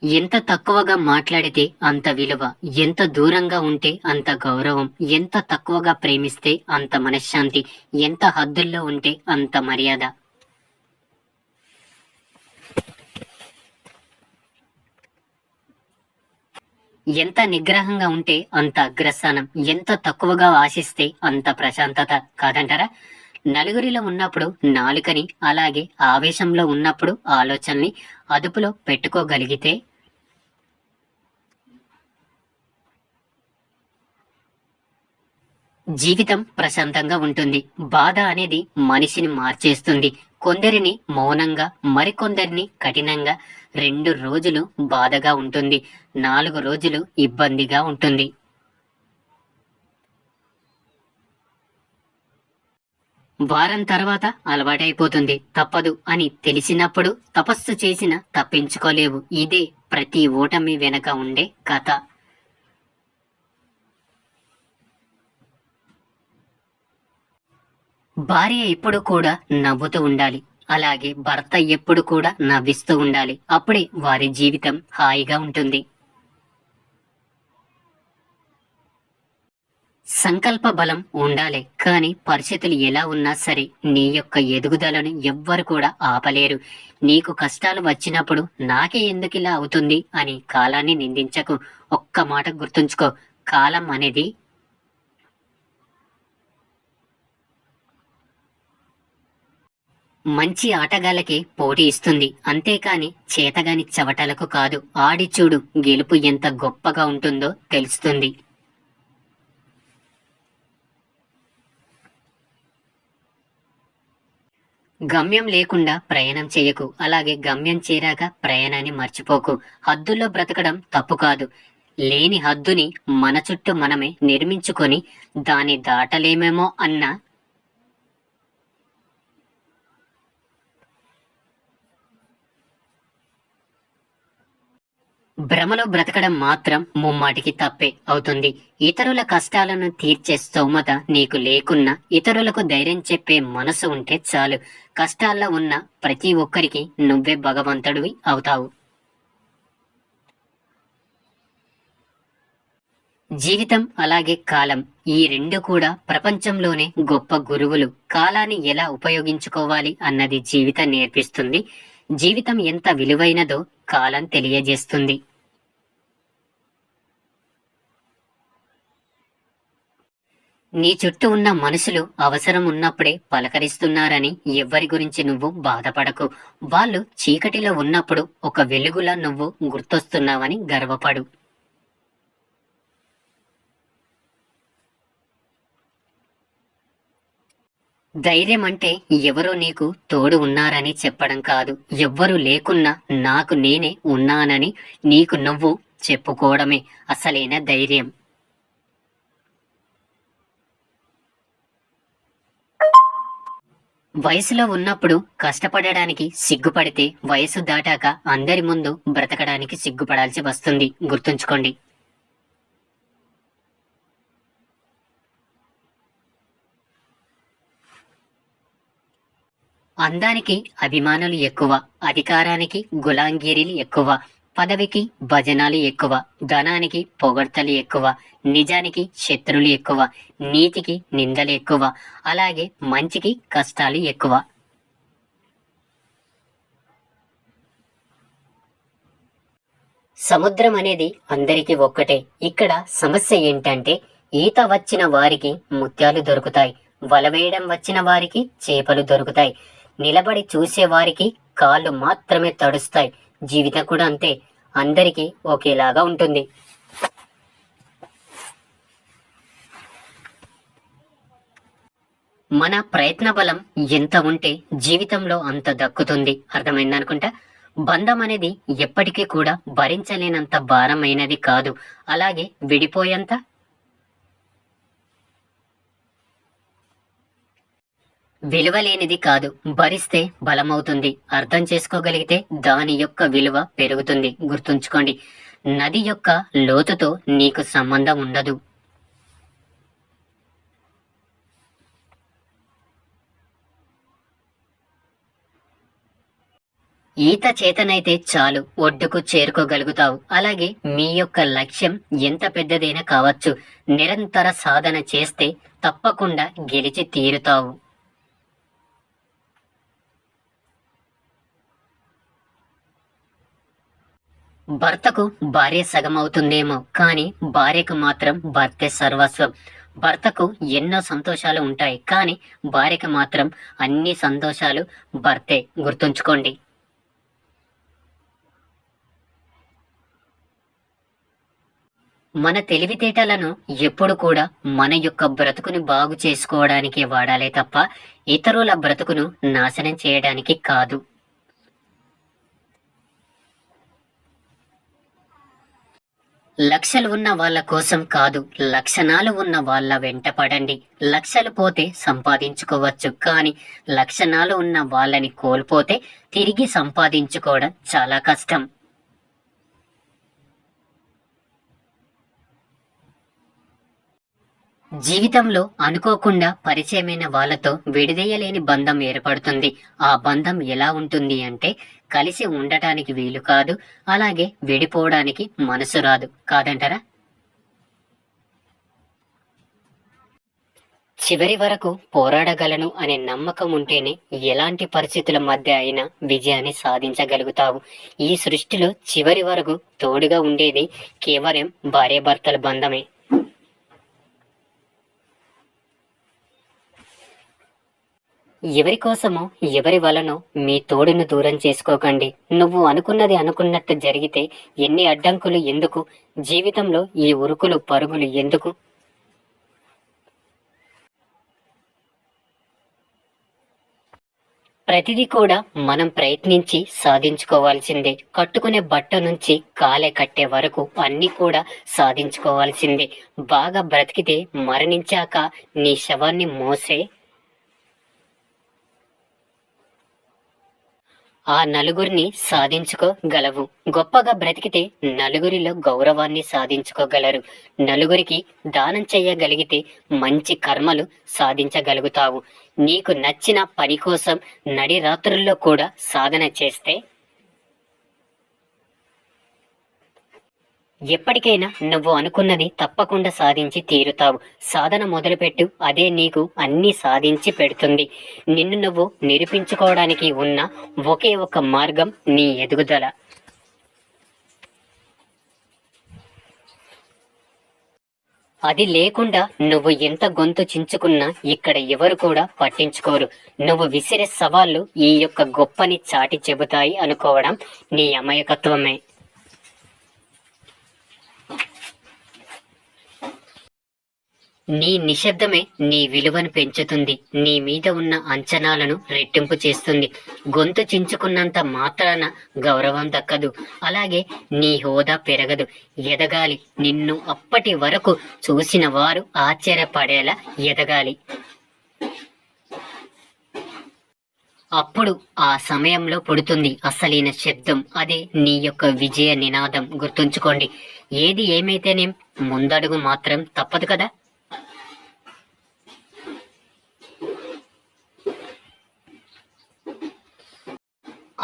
ఎంత తక్కువగా మాట్లాడితే అంత విలువ, ఎంత దూరంగా ఉంటే అంత గౌరవం, ఎంత తక్కువగా ప్రేమిస్తే అంత మనశ్శాంతి, ఎంత హద్దుల్లో ఉంటే అంత మర్యాద. ఎంత నిగ్రహంగా ఉంటే అంత అగ్రస్థానం, ఎంత తక్కువగా ఆశిస్తే అంత ప్రశాంతత కాదంటారా? నలుగురిలో ఉన్నప్పుడు నాలుకని, అలాగే ఆవేశంలో ఉన్నప్పుడు ఆలోచనల్ని అదుపులో పెట్టుకోగలిగితే జీవితం ప్రశాంతంగా ఉంటుంది. బాధ అనేది మనిషిని మార్చేస్తుంది. కొందరిని మౌనంగా, మరికొందరిని కఠినంగా. 2 రోజులు బాధగా ఉంటుంది, 4 రోజులు ఇబ్బందిగా ఉంటుంది. వారం తర్వాత అలవాటైపోతుంది. తప్పదు అని తెలిసినప్పుడు తపస్సు చేసినా తప్పించుకోలేవు. ఇదే ప్రతి ఓటమి వెనక ఉండే కథ. భార్య ఎప్పుడు కూడా నవ్వుతూ ఉండాలి. అలాగే భర్త ఎప్పుడు కూడా నవ్విస్తూ ఉండాలి. అప్పుడే వారి జీవితం హాయిగా ఉంటుంది. సంకల్ప బలం ఉండాలి. కానీ పరిస్థితులు ఎలా ఉన్నా సరే నీ యొక్క ఎదుగుదలను ఎవ్వరు కూడా ఆపలేరు. నీకు కష్టాలు వచ్చినప్పుడు నాకే ఎందుకిలా అవుతుంది అని కాలాన్ని నిందించకు. ఒక్క మాట గుర్తుంచుకో, కాలం అనేది మంచి ఆటగాళ్ళకి పోటీ ఇస్తుంది. అంతేకాని చేతగాని చవటలకు కాదు. ఆడి చూడు, గెలుపు ఎంత గొప్పగా ఉంటుందో తెలుస్తుంది. గమ్యం లేకుండా ప్రయాణం చేయకు. అలాగే గమ్యం చేరాక ప్రయాణాన్ని మర్చిపోకు. హద్దుల్లో బ్రతకడం తప్పు కాదు. లేని హద్దుని మన చుట్టూ మనమే నిర్మించుకొని దాన్ని దాటలేమేమో అన్న భ్రమలో బ్రతకడం మాత్రం ముమ్మాటికి తప్పే అవుతుంది. ఇతరుల కష్టాలను తీర్చే స్తోమత నీకు లేకున్నా ఇతరులకు ధైర్యం చెప్పే మనసు ఉంటే చాలు. కష్టాల్లో ఉన్న ప్రతి ఒక్కరికి నువ్వే భగవంతుడివి అవుతావు. జీవితం అలాగే కాలం, ఈ రెండు కూడా ప్రపంచంలోనే గొప్ప గురువులు. కాలాన్ని ఎలా ఉపయోగించుకోవాలి అన్నది జీవితం నేర్పిస్తుంది. జీవితం ఎంత విలువైనదో కాలం తెలియజేస్తుంది. నీ చుట్టూ ఉన్న మనుషులు అవసరం ఉన్నప్పుడే పలకరిస్తున్నారని ఎవ్వరి గురించి నువ్వు బాధపడకు. వాళ్ళు చీకటిలో ఉన్నప్పుడు ఒక వెలుగులా నువ్వు గుర్తొస్తున్నావని గర్వపడు. ధైర్యం అంటే ఎవరో నీకు తోడు ఉన్నారని చెప్పడం కాదు. ఎవ్వరూ లేకున్నా నాకు నేనే ఉన్నానని నీకు నువ్వు చెప్పుకోవడమే అసలైన ధైర్యం. వయసులో ఉన్నప్పుడు కష్టపడడానికి సిగ్గుపడితే వయసు దాటాక అందరి ముందు బ్రతకడానికి సిగ్గుపడాల్సి వస్తుంది. గుర్తుంచుకోండి. అందానికి అభిమానులు ఎక్కువ, అధికారానికి గులాంగిరీలు ఎక్కువ, పదవికి భజనాలు ఎక్కువ, ధనానికి పొగడ్తలు ఎక్కువ, నిజానికి శత్రులు ఎక్కువ, నీతికి నిందలు ఎక్కువ, అలాగే మంచికి కష్టాలు ఎక్కువ. సముద్రం అనేది అందరికీ ఒక్కటే. ఇక్కడ సమస్య ఏంటంటే ఈత వచ్చిన వారికి ముత్యాలు దొరుకుతాయి, వల వేయడం వచ్చిన వారికి చేపలు దొరుకుతాయి, నిలబడి చూసే వారికి కాళ్ళు మాత్రమే తడుస్తాయి. జీవితం కూడా అంతే, అందరికీ ఒకేలాగా ఉంటుంది. మన ప్రయత్న బలం ఎంత ఉంటే జీవితంలో అంత దక్కుతుంది. అర్థమైందనుకుంటా. బంధం అనేది ఎప్పటికీ కూడా భరించలేనంత భారమైనది కాదు, అలాగే విడిపోయేంత విలువలేనిది కాదు. భరిస్తే బలమవుతుంది. అర్థం చేసుకోగలిగితే దాని యొక్క విలువ పెరుగుతుంది. గుర్తుంచుకోండి, నది యొక్క లోతుతో నీకు సంబంధం ఉండదు. ఈత చేతనైతే చాలు ఒడ్డుకు చేరుకోగలుగుతావు. అలాగే మీ యొక్క లక్ష్యం ఎంత పెద్దదైనా కావచ్చు, నిరంతర సాధన చేస్తే తప్పకుండా గెలిచి తీరుతావు. భర్తకు భార్య సగం అవుతుందేమో, కానీ భార్యకు మాత్రం భర్తే సర్వస్వం. భర్తకు ఎన్నో సంతోషాలు ఉంటాయి, కానీ భార్యకు మాత్రం అన్ని సంతోషాలు భర్తే. గుర్తుంచుకోండి. మన తెలివితేటలను ఎప్పుడు కూడా మన యొక్క బ్రతుకుని బాగు చేసుకోవడానికే వాడాలే తప్ప ఇతరుల బ్రతుకును నాశనం చేయడానికి కాదు. లక్షలు ఉన్న వాళ్ళ కోసం కాదు, లక్షణాలు ఉన్న వాళ్ళ వెంట పడండి. లక్షలు పోతే సంపాదించుకోవచ్చు, కానీ లక్షణాలు ఉన్న వాళ్ళని కోల్పోతే తిరిగి సంపాదించుకోవడం చాలా కష్టం. జీవితంలో అనుకోకుండా పరిచయమైన వాళ్ళతో విడదీయలేని బంధం ఏర్పడుతుంది. ఆ బంధం ఎలా ఉంటుంది అంటే, కలిసి ఉండటానికి వీలు కాదు, అలాగే విడిపోవడానికి మనసు రాదు. కాదంటారా? చివరి వరకు పోరాడగలను అనే నమ్మకం ఉంటేనే ఎలాంటి పరిస్థితుల మధ్య అయినా విజయాన్ని సాధించగలుగుతావు. ఈ సృష్టిలో చివరి వరకు తోడుగా ఉండేది కేవలం భార్యాభర్తల బంధమే. ఎవరి కోసమో ఎవరి వలనో మీ తోడును దూరం చేసుకోకండి. నువ్వు అనుకున్నది అనుకున్నట్టు జరిగితే ఎన్ని అడ్డంకులు ఎందుకు? జీవితంలో ఈ ఉరుకులు పరుగులు ఎందుకు? ప్రతిదీ కూడా మనం ప్రయత్నించి సాధించుకోవాల్సిందే. కట్టుకునే బట్ట నుంచి కాలే కట్టే వరకు అన్నీ కూడా సాధించుకోవాల్సిందే. బాగా బ్రతికితే మరణించాక నీ శవాన్ని మోసే ఆ నలుగురిని సాధించుకోగలవు. గొప్పగా బ్రతికితే నలుగురిలో గౌరవాన్ని సాధించుకోగలరు. నలుగురికి దానం చెయ్యగలిగితే మంచి కర్మలు సాధించగలుగుతావు. నీకు నచ్చిన పని కోసం నడి రాత్రుల్లో కూడా సాధన చేస్తే ఎప్పటికైనా నువ్వు అనుకున్నది తప్పకుండా సాధించి తీరుతావు. సాధన మొదలుపెట్టు, అదే నీకు అన్నీ సాధించి పెడుతుంది. నిన్ను నువ్వు నిరూపించుకోవడానికి ఉన్న ఒకే ఒక మార్గం నీ ఎదుగుదల. అది లేకుండా నువ్వు ఎంత గొంతు చించుకున్నా ఇక్కడ ఎవరు కూడా పట్టించుకోరు. నువ్వు విసిరే సవాళ్లు ఈ యొక్క గొప్పని చాటి చెబుతాయి అనుకోవడం నీ అమాయకత్వమే. నీ నిశ్శబ్దమే నీ విలువను పెంచుతుంది. నీ మీద ఉన్న అంచనాలను రెట్టింపు చేస్తుంది. గొంతు చించుకున్నంత మాత్రాన గౌరవం దక్కదు, అలాగే నీ హోదా పెరగదు. ఎదగాలి. నిన్ను అప్పటి వరకు చూసిన వారు ఆశ్చర్యపడేలా ఎదగాలి. అప్పుడు ఆ సమయంలో పుడుతుంది అసలైన శబ్దం. అదే నీ యొక్క విజయ నినాదం. గుర్తుంచుకోండి. ఏది ఏమైతేనేం ముందడుగు మాత్రం తప్పదు కదా.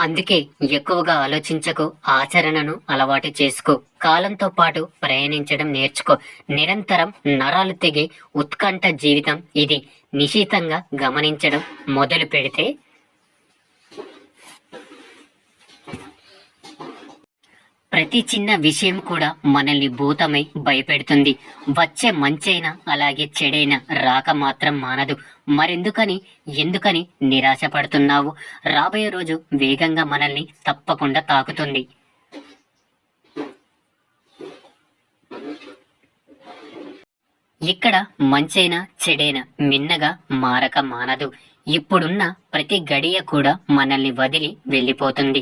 అందుకే ఎక్కువగా ఆలోచించకు, ఆచరణను అలవాటు చేసుకో. కాలంతో పాటు ప్రయాణించడం నేర్చుకో. నిరంతరం నరాలు తెగే ఉత్కంఠ జీవితం ఇది. నిశితంగా గమనించడం మొదలు పెడితే ప్రతి చిన్న విషయం కూడా మనల్ని భూతమై భయపెడుతుంది. వచ్చే మంచైనా అలాగే చెడైనా రాక మాత్రం మానదు. ఎందుకని నిరాశపడుతున్నావు? రాబోయే రోజు వేగంగా మనల్ని తప్పకుండా తాకుతుంది. ఇక్కడ మంచైనా చెడైనా మిన్నగా మారక మానదు. ఇప్పుడున్న ప్రతి గడియ కూడా మనల్ని వదిలి వెళ్ళిపోతుంది,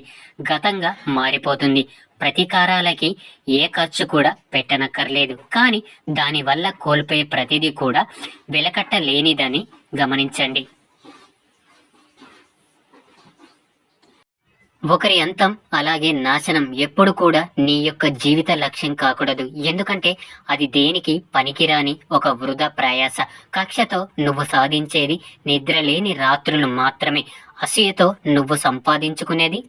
గతంగా మారిపోతుంది. ప్రతీకారాలకి ఏ ఖర్చు కూడా పెట్టనక్కర్లేదు, కానీ దానివల్ల కోల్పోయే ప్రతిదీ కూడా వెలకట్టలేనిదని గమనించండి. ఒకరి అంతం అలాగే నాశనం ఎప్పుడు కూడా నీ యొక్క జీవిత లక్ష్యం కాకూడదు. ఎందుకంటే అది దేనికి పనికిరాని ఒక వృధా ప్రయాస. కక్షతో నువ్వు సాధించేది నిద్రలేని రాత్రులు మాత్రమే. అసూయతో నువ్వు సంపాదించుకునేది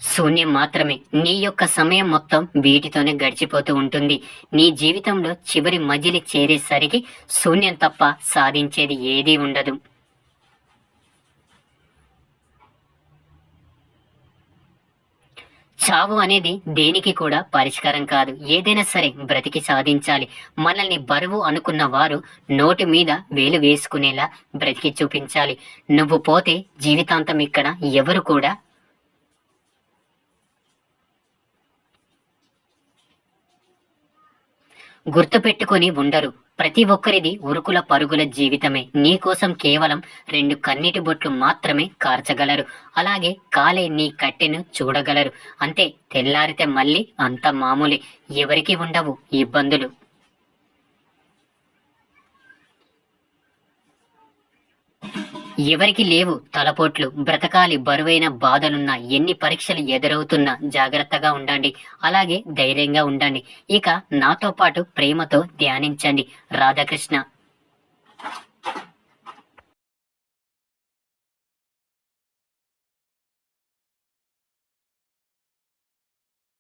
శూన్యం మాత్రమే. నీ యొక్క సమయం మొత్తం వీటితోనే గడిచిపోతూ ఉంటుంది. నీ జీవితంలో చివరి మజిలి చేరేసరికి శూన్యం తప్ప సాధించేది ఏదీ ఉండదు. చావు అనేది దేనికి కూడా పరిష్కారం కాదు. ఏదైనా సరే బ్రతికి సాధించాలి. మనల్ని బరువు అనుకున్న వారు నోటి మీద వేలు వేసుకునేలా బ్రతికి చూపించాలి. నువ్వు పోతే జీవితాంతం ఇక్కడ ఎవరు కూడా గుర్తుపెట్టుకొని ఉండరు. ప్రతి ఒక్కరిది ఉరుకుల పరుగుల జీవితమే. నీకోసం కేవలం 2 కన్నీటి బొట్లు మాత్రమే కార్చగలరు. అలాగే కాలే నీ కట్టెను చూడగలరు. అంతే, తెల్లారితే మళ్ళీ అంత మామూలే. ఎవరికి ఉండవు ఇబ్బందులు. ఎవరికి లేవు తలపోట్లు. బ్రతకాలి బరువైన బాధలున్నా, ఎన్ని పరీక్షలు ఎదురవుతున్నా జాగ్రత్తగా ఉండండి. అలాగే ధైర్యంగా ఉండండి. ఇక నాతో పాటు ప్రేమతో ధ్యానించండి. రాధాకృష్ణ.